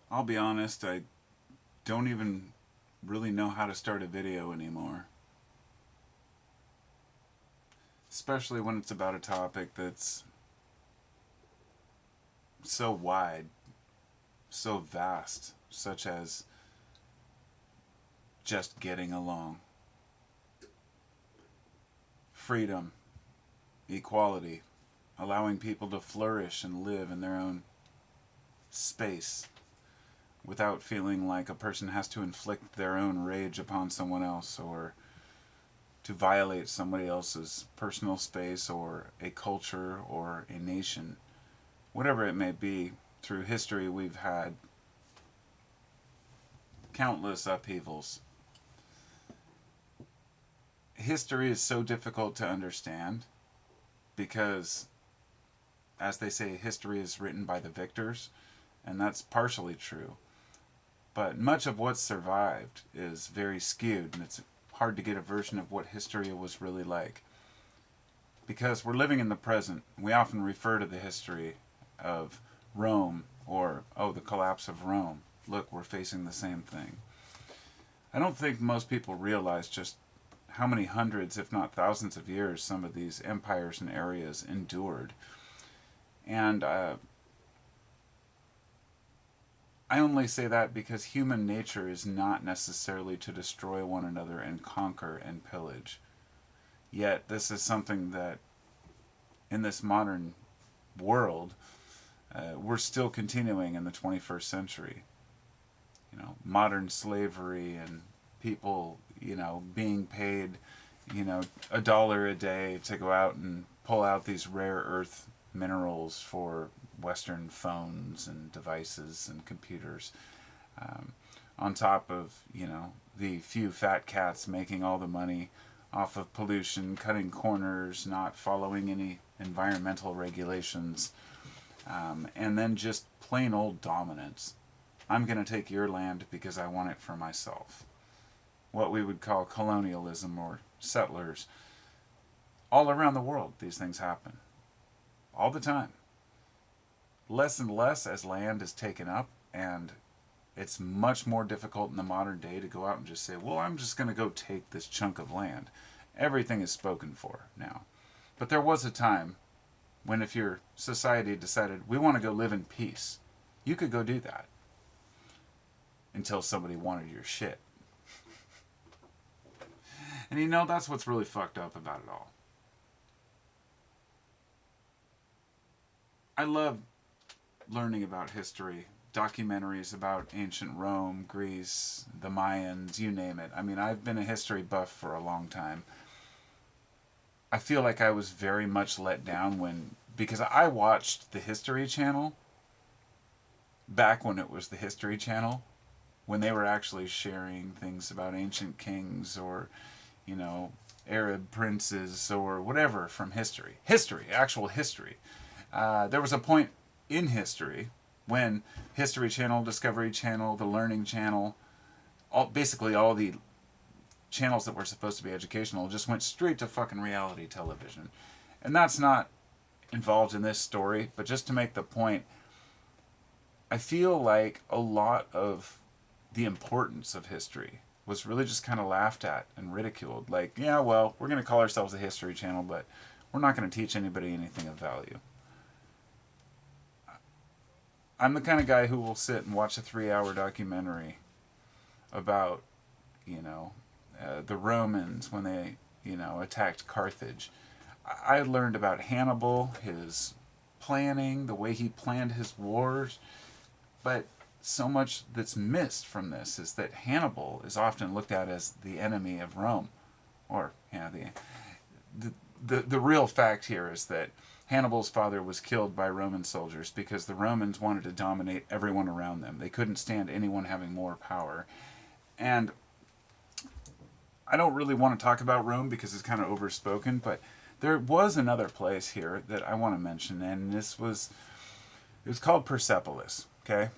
I'll be honest, I don't even really know how to start a video anymore. Especially when it's about a topic that's so wide, so vast, such as just getting along. Freedom, equality, allowing people to flourish and live in their own space without feeling like a person has to inflict their own rage upon someone else or to violate somebody else's personal space or a culture or a nation. Whatever it may be, through history we've had countless upheavals. History is so difficult to understand because, as they say, history is written by the victors, and that's partially true. But much of what's survived is very skewed, and it's hard to get a version of what history was really like. Because we're living in the present, we often refer to the history of Rome or, oh, the collapse of Rome. Look, we're facing the same thing. I don't think most people realize just how many hundreds, if not thousands of years some of these empires and areas endured. And I only say that because human nature is not necessarily to destroy one another and conquer and pillage. Yet, this is something that in this modern world, we're still continuing in the 21st century. Modern slavery and people, being paid, $1 a day to go out and pull out these rare earth minerals for Western phones and devices and computers. Um, on top of, the few fat cats making all the money off of pollution, cutting corners, not following any environmental regulations, and then just plain old dominance. I'm going to take your land because I want it for myself. What we would call colonialism or settlers. All around the world, these things happen. All the time. Less and less as land is taken up, and it's much more difficult in the modern day to go out and just say, well, I'm just going to go take this chunk of land. Everything is spoken for now. But there was a time when if your society decided, we want to go live in peace, you could go do that until somebody wanted your shit. And that's what's really fucked up about it all. I love learning about history, documentaries about ancient Rome, Greece, the Mayans, you name it. I mean, I've been a history buff for a long time. I feel like I was very much let down because I watched the History Channel back when it was the History Channel, when they were actually sharing things about ancient kings or, you know, Arab princes or whatever from history. History, actual history. There was a point in history when History Channel, Discovery Channel, the Learning Channel, basically all the channels that were supposed to be educational just went straight to fucking reality television. And that's not involved in this story, but just to make the point, I feel like a lot of the importance of history was really just kind of laughed at and ridiculed. Like, yeah, well, we're going to call ourselves a History Channel, but we're not going to teach anybody anything of value. I'm the kind of guy who will sit and watch a 3 hour documentary about, you know, the Romans when they, attacked Carthage. I learned about Hannibal, his planning, the way he planned his wars, but so much that's missed from this is that Hannibal is often looked at as the enemy of Rome, or the real fact here is that Hannibal's father was killed by Roman soldiers because the Romans wanted to dominate everyone around them. They couldn't stand anyone having more power. And I don't really want to talk about Rome because it's kind of overspoken, but there was another place here that I want to mention, and it was called Persepolis. Okay,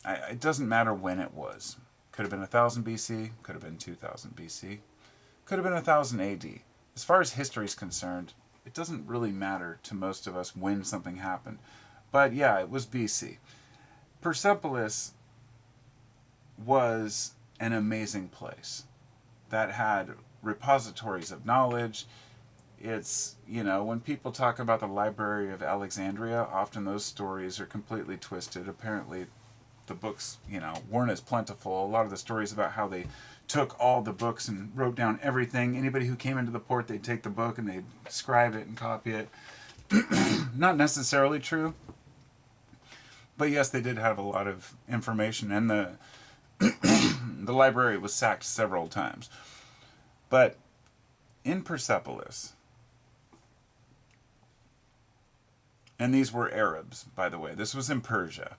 it doesn't matter when it was. Could have been 1000 BC, could have been 2000 BC, could have been 1000 AD. As far as history is concerned, it doesn't really matter to most of us when something happened. But yeah, it was BC. Persepolis was an amazing place that had repositories of knowledge. It's, when people talk about the Library of Alexandria, often those stories are completely twisted. Apparently, the books, weren't as plentiful. A lot of the stories about how they took all the books and wrote down everything. Anybody who came into the port, they'd take the book and they'd scribe it and copy it. Not necessarily true, but yes, they did have a lot of information, and the library was sacked several times. But in Persepolis, and these were Arabs, by the way. This was in Persia,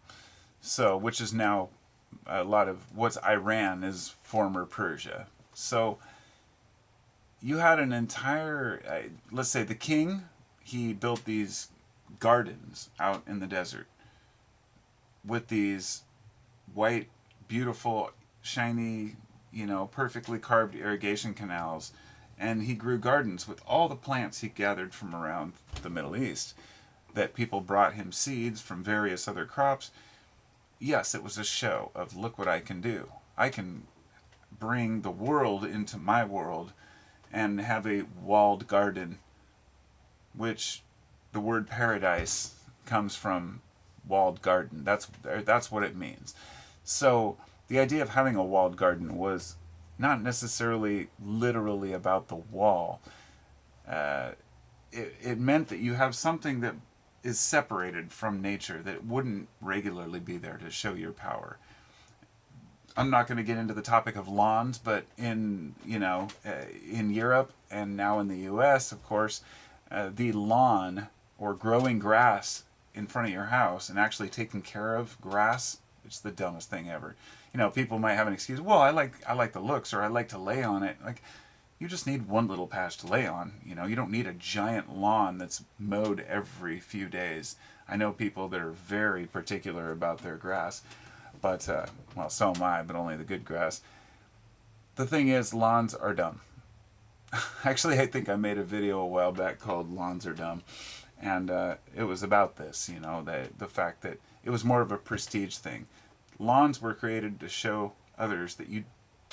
so which is now a lot of what's Iran is former Persia. So you had an entire, let's say, the king. He built these gardens out in the desert with these white, beautiful, shiny, perfectly carved irrigation canals. And he grew gardens with all the plants he gathered from around the Middle East. That people brought him seeds from various other crops. Yes, it was a show of look what I can do. I can bring the world into my world and have a walled garden, which the word paradise comes from walled garden. That's what it means. So the idea of having a walled garden was not necessarily literally about the wall. It meant that you have something that is separated from nature that wouldn't regularly be there to show your power. I'm not going to get into the topic of lawns, but in Europe and now in the U.S., of course, the lawn or growing grass in front of your house and actually taking care of grass, it's the dumbest thing ever. People might have an excuse. Well, I like the looks, or I like to lay on it. Like, you just need one little patch to lay on. You don't need a giant lawn that's mowed every few days. I know people that are very particular about their grass, but, well, so am I, but only the good grass. The thing is, lawns are dumb. Actually, I think I made a video a while back called Lawns Are Dumb, and it was about this, the fact that it was more of a prestige thing. Lawns were created to show others that you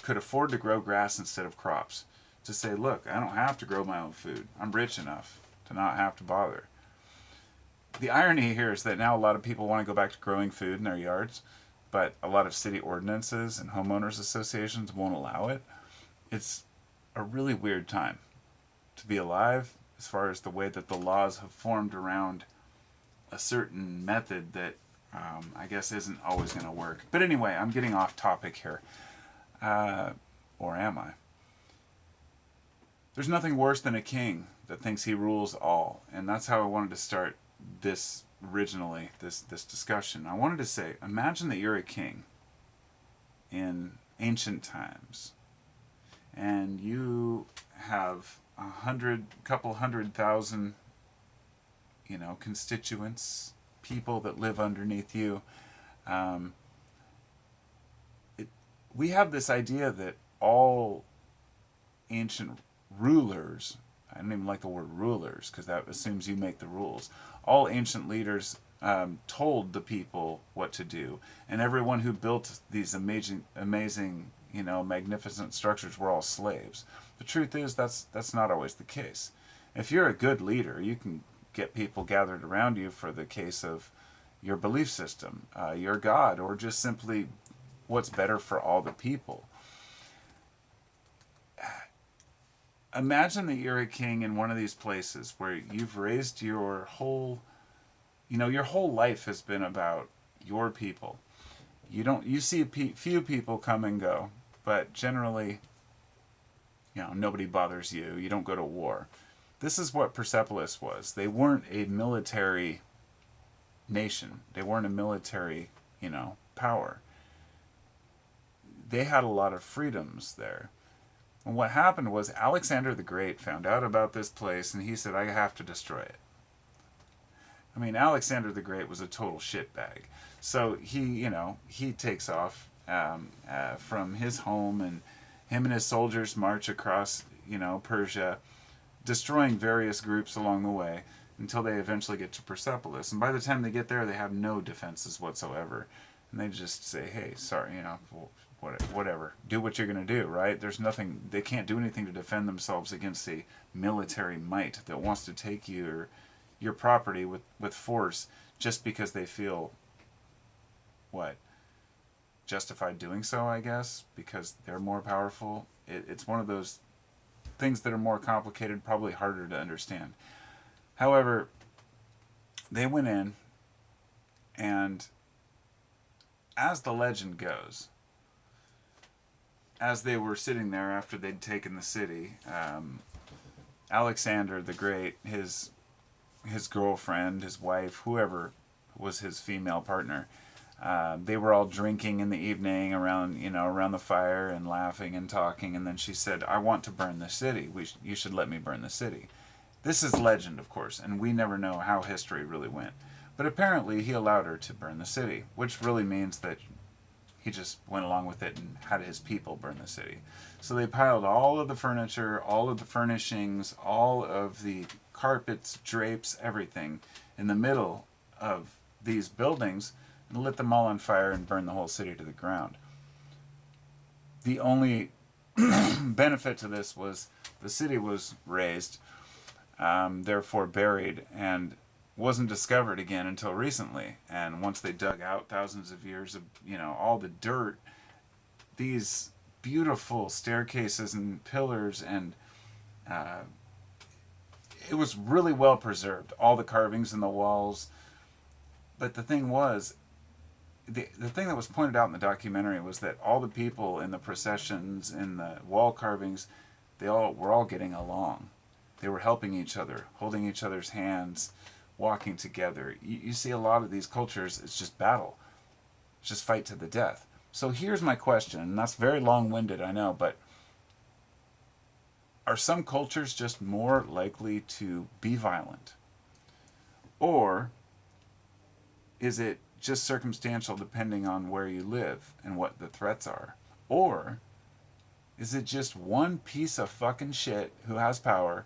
could afford to grow grass instead of crops. To say, look, I don't have to grow my own food. I'm rich enough to not have to bother. The irony here is that now a lot of people want to go back to growing food in their yards, but a lot of city ordinances and homeowners associations won't allow it. It's a really weird time to be alive as far as the way that the laws have formed around a certain method that I guess isn't always going to work. But anyway, I'm getting off topic here. Or am I? There's nothing worse than a king that thinks he rules all. And that's how I wanted to start this originally, this discussion. I wanted to say, imagine that you're a king in ancient times. And you have couple hundred thousand, constituents, people that live underneath you. We have this idea that all ancient rulers, I don't even like the word rulers because that assumes you make the rules. All ancient leaders told the people what to do, and everyone who built these amazing, magnificent structures were all slaves. The truth is that's not always the case. If you're a good leader, you can get people gathered around you for the case of your belief system, your God, or just simply what's better for all the people. Imagine that you're a king in one of these places where you've raised your whole life has been about your people. You see few people come and go, but generally, nobody bothers you. You don't go to war. This is what Persepolis was. They weren't a military nation. They weren't a military, power. They had a lot of freedoms there. And what happened was Alexander the Great found out about this place and he said, I have to destroy it. I mean, Alexander the Great was a total shitbag. So he takes off from his home, and him and his soldiers march across, Persia, destroying various groups along the way until they eventually get to Persepolis. And by the time they get there, they have no defenses whatsoever. And they just say, hey, sorry, whatever. Do what you're going to do, right? There's nothing, they can't do anything to defend themselves against a military might that wants to take your property with force just because they feel, what, justified doing so, I guess, because they're more powerful. It's one of those things that are more complicated, probably harder to understand. However, they went in, and as the legend goes, as they were sitting there after they'd taken the city, Alexander the Great, his girlfriend, his wife, whoever was his female partner, they were all drinking in the evening around the fire and laughing and talking. And then she said, "I want to burn the city. You should let me burn the city." This is legend, of course, and we never know how history really went. But apparently he allowed her to burn the city, which really means that he just went along with it and had his people burn the city. So they piled all of the furniture, all of the furnishings, all of the carpets, drapes, everything in the middle of these buildings and lit them all on fire and burned the whole city to the ground. The only benefit to this was the city was razed, therefore buried, and wasn't discovered again until recently. And once they dug out thousands of years of, all the dirt, these beautiful staircases and pillars, and it was really well preserved, all the carvings in the walls. But the thing was, the thing that was pointed out in the documentary was that all the people in the processions, in the wall carvings, they all were all getting along. They were helping each other, holding each other's hands, walking together. You see a lot of these cultures, it's just battle. It's just fight to the death. So here's my question, and that's very long-winded, I know, but are some cultures just more likely to be violent? Or is it just circumstantial depending on where you live and what the threats are? Or is it just one piece of fucking shit who has power,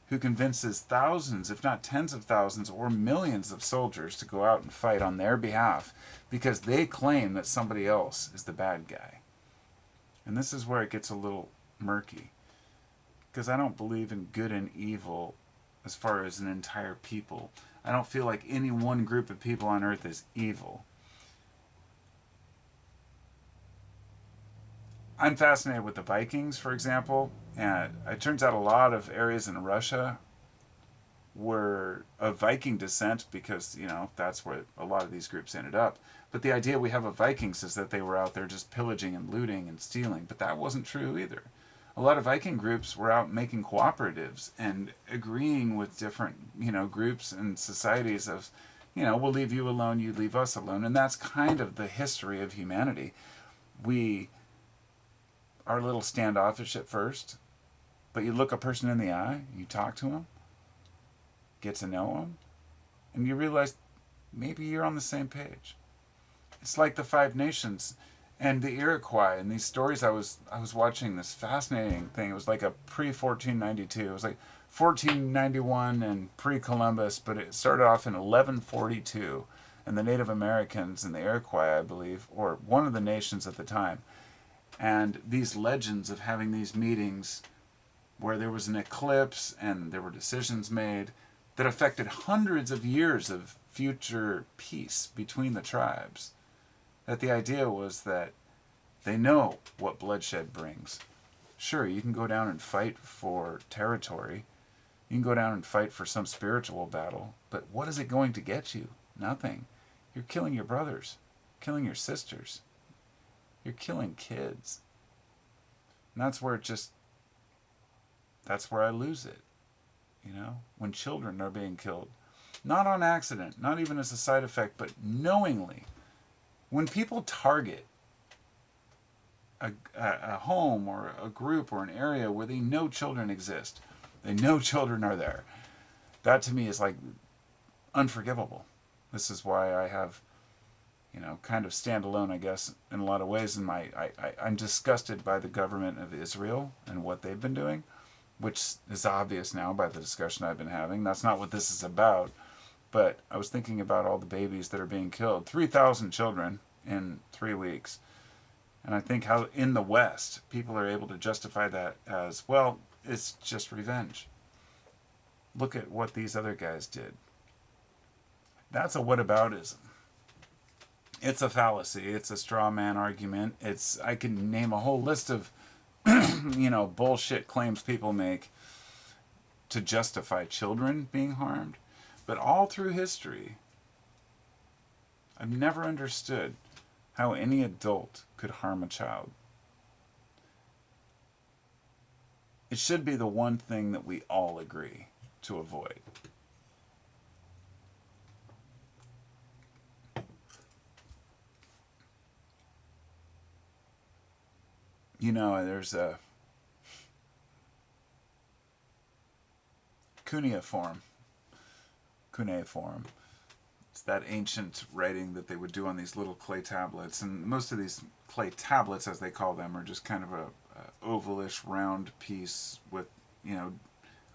who convinces thousands, if not tens of thousands or millions of soldiers to go out and fight on their behalf because they claim that somebody else is the bad guy? And this is where it gets a little murky, because I don't believe in good and evil as far as an entire people. I don't feel like any one group of people on earth is evil. I'm fascinated with the Vikings, for example, and it turns out a lot of areas in Russia were of Viking descent because, that's where a lot of these groups ended up. But the idea we have of Vikings is that they were out there just pillaging and looting and stealing, but that wasn't true either. A lot of Viking groups were out making cooperatives and agreeing with different, groups and societies of, we'll leave you alone, you leave us alone. And that's kind of the history of humanity. We are a little standoffish at first, but you look a person in the eye, you talk to them, get to know them, and you realize maybe you're on the same page. It's like the Five Nations and the Iroquois and these stories. I was watching this fascinating thing. It was like a pre-1492. It was like 1491 and pre-Columbus, but it started off in 1142, and the Native Americans and the Iroquois, I believe, or one of the nations at the time. And these legends of having these meetings where there was an eclipse and there were decisions made that affected hundreds of years of future peace between the tribes. That the idea was that they know what bloodshed brings. Sure, you can go down and fight for territory. You can go down and fight for some spiritual battle. But what is it going to get you? Nothing. You're killing your brothers, killing your sisters. You're killing kids. And that's where that's where I lose it. When children are being killed. Not on accident, not even as a side effect, but knowingly. When people target a home or a group or an area where they know children exist, they know children are there, that to me is like unforgivable. This is why I have, kind of stand alone, I guess, in a lot of ways. In I'm disgusted by the government of Israel and what they've been doing, which is obvious now by the discussion I've been having. That's not what this is about. But I was thinking about all the babies that are being killed. 3,000 children in 3 weeks. And I think how in the West, people are able to justify that as, well, it's just revenge. Look at what these other guys did. That's a whataboutism. It's a fallacy. It's a straw man argument. I can name a whole list of bullshit claims people make to justify children being harmed. But all through history, I've never understood how any adult could harm a child. It should be the one thing that we all agree to avoid. There's a cuneiform. It's that ancient writing that they would do on these little clay tablets, and most of these clay tablets, as they call them, are just kind of a ovalish round piece with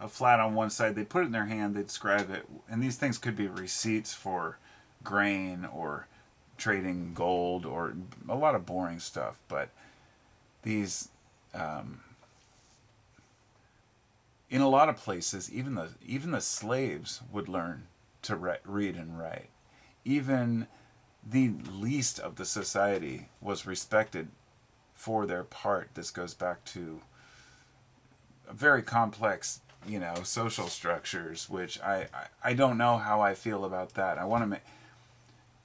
a flat on one side. They'd put it in their hand, they'd scribe it, and these things could be receipts for grain or trading gold or a lot of boring stuff. But these in a lot of places, even the slaves would learn to read and write. Even the least of the society was respected for their part. This goes back to a very complex, social structures, which I don't know how I feel about that. I want to make,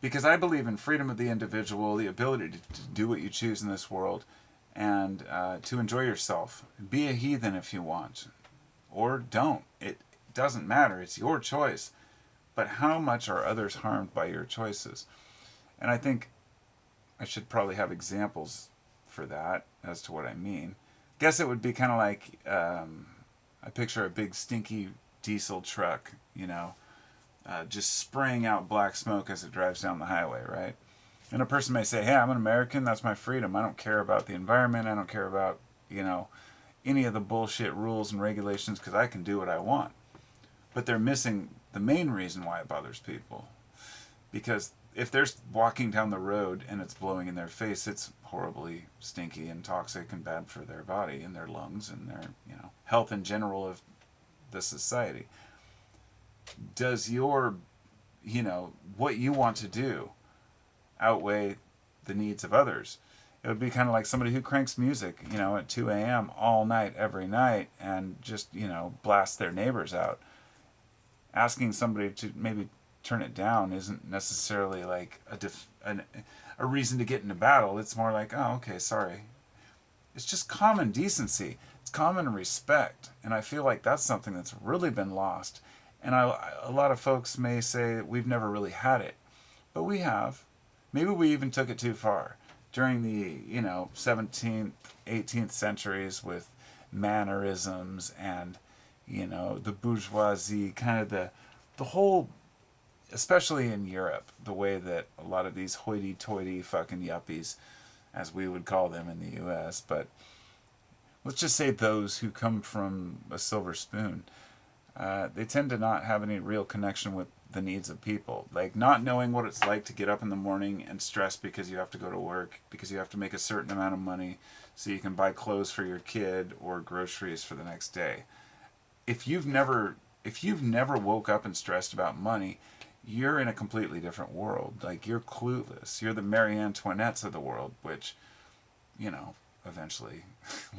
because I believe in freedom of the individual, the ability to do what you choose in this world, and to enjoy yourself. Be a heathen if you want, or don't. It doesn't matter. It's your choice. But how much are others harmed by your choices? And I think I should probably have examples for that as to what I mean. Guess it would be kind of like I picture a big stinky diesel truck, just spraying out black smoke as it drives down the highway, right? And a person may say, hey, I'm an American, that's my freedom. I don't care about the environment, I don't care about, any of the bullshit rules and regulations because I can do what I want. But they're missing the main reason why it bothers people. Because if they're walking down the road and it's blowing in their face, it's horribly stinky and toxic and bad for their body and their lungs and their, health in general of the society. Does your, what you want to do outweigh the needs of others? It would be kind of like somebody who cranks music, at 2 a.m. all night, every night, and just, blast their neighbors out. Asking somebody to maybe turn it down isn't necessarily like a reason to get into battle. It's more like, oh, okay, sorry. It's just common decency. It's common respect. And I feel like that's something that's really been lost. And a lot of folks may say that we've never really had it. But we have. Maybe we even took it too far. During the, 17th, 18th centuries with mannerisms and, the bourgeoisie, kind of the whole, especially in Europe, the way that a lot of these hoity-toity fucking yuppies, as we would call them in the U.S., but let's just say those who come from a silver spoon, they tend to not have any real connection with the needs of people. Like not knowing what it's like to get up in the morning and stress because you have to go to work, because you have to make a certain amount of money so you can buy clothes for your kid or groceries for the next day. If you've never woke up and stressed about money, you're in a completely different world. Like you're clueless. You're the Marie Antoinettes of the world, which, eventually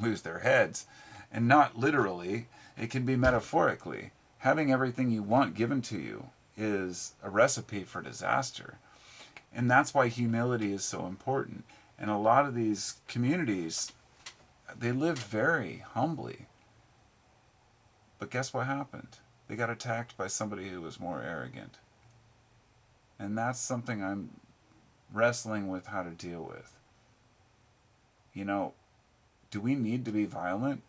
lose their heads. And not literally, it can be metaphorically. Having everything you want given to you is a recipe for disaster. And that's why humility is so important. And a lot of these communities, they lived very humbly. But guess what happened? They got attacked by somebody who was more arrogant. And that's something I'm wrestling with how to deal with. Do we need to be violent?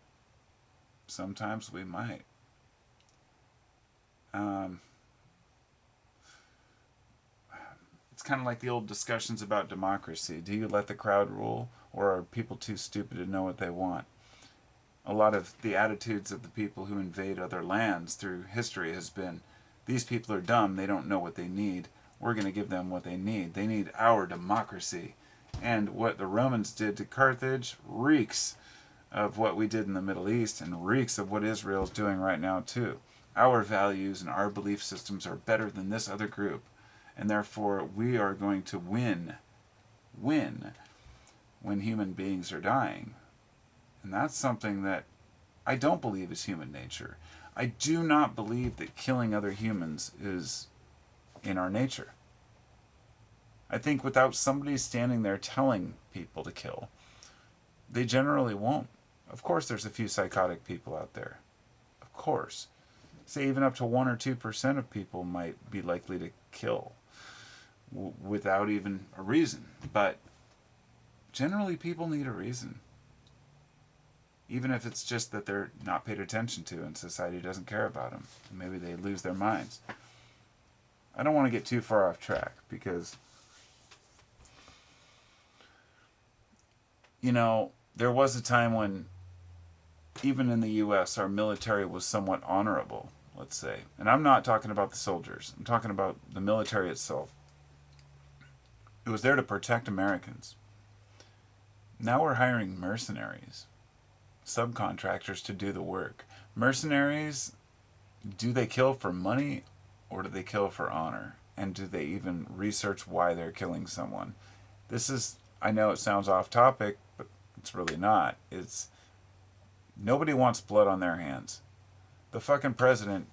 Sometimes we might. It's kind of like the old discussions about democracy. Do you let the crowd rule, or are people too stupid to know what they want? A lot of the attitudes of the people who invade other lands through history has been, these people are dumb, they don't know what they need. We're going to give them what they need. They need our democracy. And what the Romans did to Carthage reeks of what we did in the Middle East and reeks of what Israel's doing right now too. Our values and our belief systems are better than this other group, and therefore we are going to win when human beings are dying. And that's something that I don't believe is human nature. I do not believe that killing other humans is in our nature. I think without somebody standing there telling people to kill, they generally won't. Of course, there's a few psychotic people out there. Of course. Say even up to 1 or 2% of people might be likely to kill without even a reason. But generally, people need a reason. Even if it's just that they're not paid attention to and society doesn't care about them. Maybe they lose their minds. I don't want to get too far off track because, there was a time when, even in the US, our military was somewhat honorable, let's say. And I'm not talking about the soldiers, I'm talking about the military itself. It was there to protect Americans. Now we're hiring mercenaries, subcontractors to do the work. Mercenaries, do they kill for money or do they kill for honor? And do they even research why they're killing someone? I know it sounds off topic, but it's really not. Nobody wants blood on their hands. The fucking president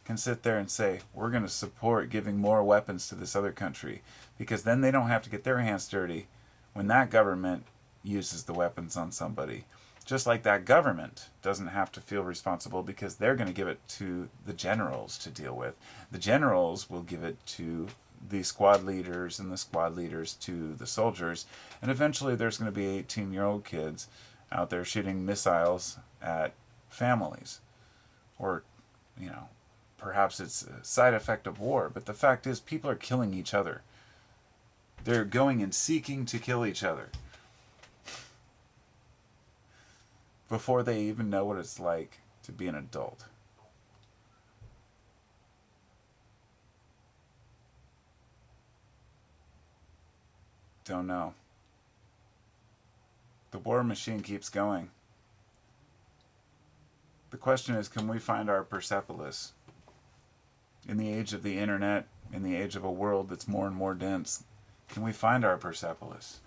can sit there and say, we're going to support giving more weapons to this other country because then they don't have to get their hands dirty when that government uses the weapons on somebody. Just like that government doesn't have to feel responsible because they're going to give it to the generals to deal with. The generals will give it to the squad leaders and the squad leaders to the soldiers. And eventually there's going to be 18-year-old kids out there shooting missiles at families. Or, perhaps it's a side effect of war. But the fact is, people are killing each other. They're going and seeking to kill each other before they even know what it's like to be an adult. Don't know. The war machine keeps going. The question is, can we find our Persepolis? In the age of the internet, in the age of a world that's more and more dense, can we find our Persepolis?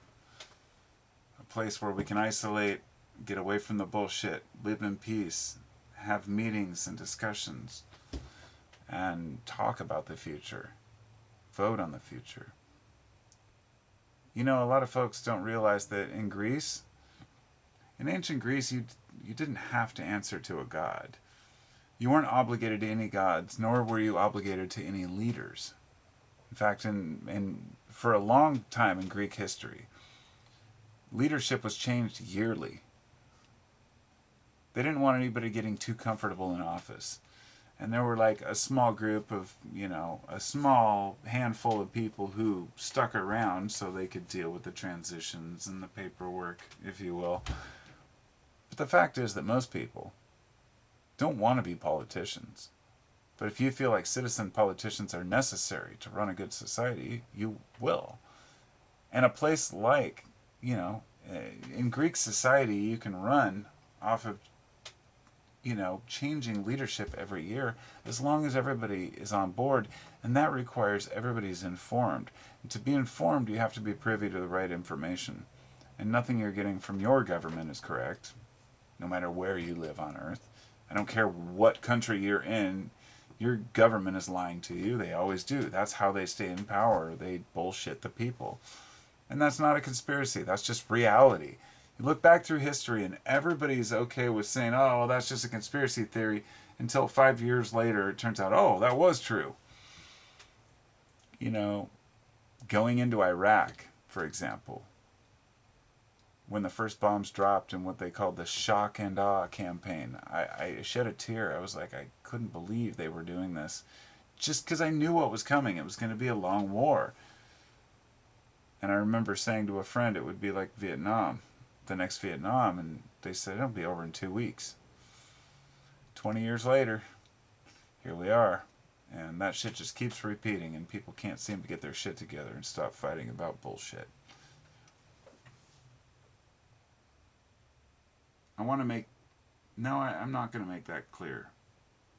A place where we can isolate, get away from the bullshit, live in peace, have meetings and discussions, and talk about the future, vote on the future. A lot of folks don't realize that in ancient Greece, you didn't have to answer to a god. You weren't obligated to any gods, nor were you obligated to any leaders. In fact, for a long time in Greek history, leadership was changed yearly. They didn't want anybody getting too comfortable in office. And there were like a small group of, a small handful of people who stuck around so they could deal with the transitions and the paperwork, if you will. But the fact is that most people don't want to be politicians. But if you feel like citizen politicians are necessary to run a good society, you will. And a place like, in Greek society, you can run off of changing leadership every year as long as everybody is on board, and that requires everybody's informed. And to be informed, you have to be privy to the right information. And nothing you're getting from your government is correct, no matter where you live on Earth. I don't care what country you're in, your government is lying to you. They always do. That's how they stay in power. They bullshit the people. And that's not a conspiracy. That's just reality. You look back through history and everybody's okay with saying, oh, well, that's just a conspiracy theory, until 5 years later it turns out, oh, that was true. Going into Iraq, for example, when the first bombs dropped and what they called the shock and awe campaign, I shed a tear. I was like, I couldn't believe they were doing this. Just because I knew what was coming. It was going to be a long war. And I remember saying to a friend it would be like Vietnam, the next Vietnam, and they said it'll be over in 2 weeks. 20 years later, here we are. And that shit just keeps repeating, and people can't seem to get their shit together and stop fighting about bullshit. I want to make. No, I'm not going to make that clear.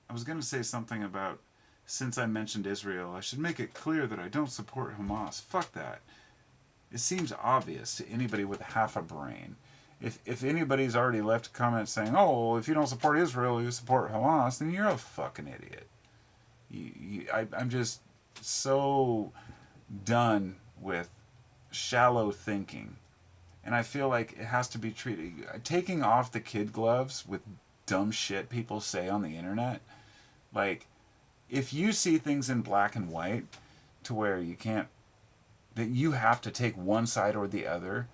I was going to say something about, since I mentioned Israel, I should make it clear that I don't support Hamas. Fuck that. It seems obvious to anybody with half a brain. If anybody's already left a comment saying, oh, if you don't support Israel, you support Hamas, then you're a fucking idiot. I'm just so done with shallow thinking. And I feel like it has to be treated. Taking off the kid gloves with dumb shit people say on the internet. Like, if you see things in black and white to where you can't, that you have to take one side or the other,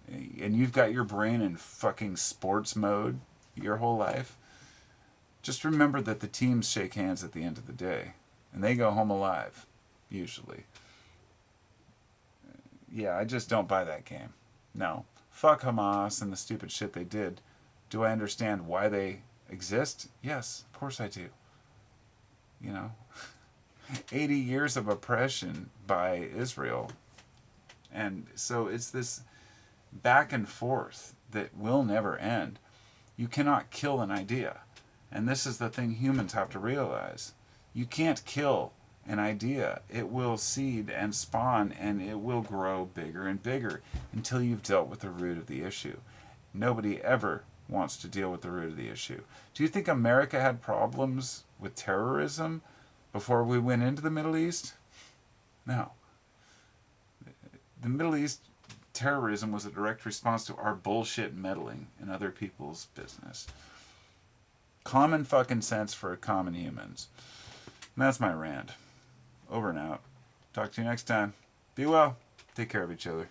and you've got your brain in fucking sports mode your whole life, just remember that the teams shake hands at the end of the day. And they go home alive, usually. Yeah, I just don't buy that game. No. Fuck Hamas and the stupid shit they did. Do I understand why they exist? Yes, of course I do. You know, 80 years of oppression by Israel. And so it's this back and forth that will never end. You cannot kill an idea. And this is the thing humans have to realize. You can't kill an idea. It will seed and spawn and it will grow bigger and bigger until you've dealt with the root of the issue. Nobody ever wants to deal with the root of the issue. Do you think America had problems with terrorism before we went into the Middle East? No. The Middle East terrorism was a direct response to our bullshit meddling in other people's business. Common fucking sense for common humans. And that's my rant. Over and out. Talk to you next time. Be well. Take care of each other.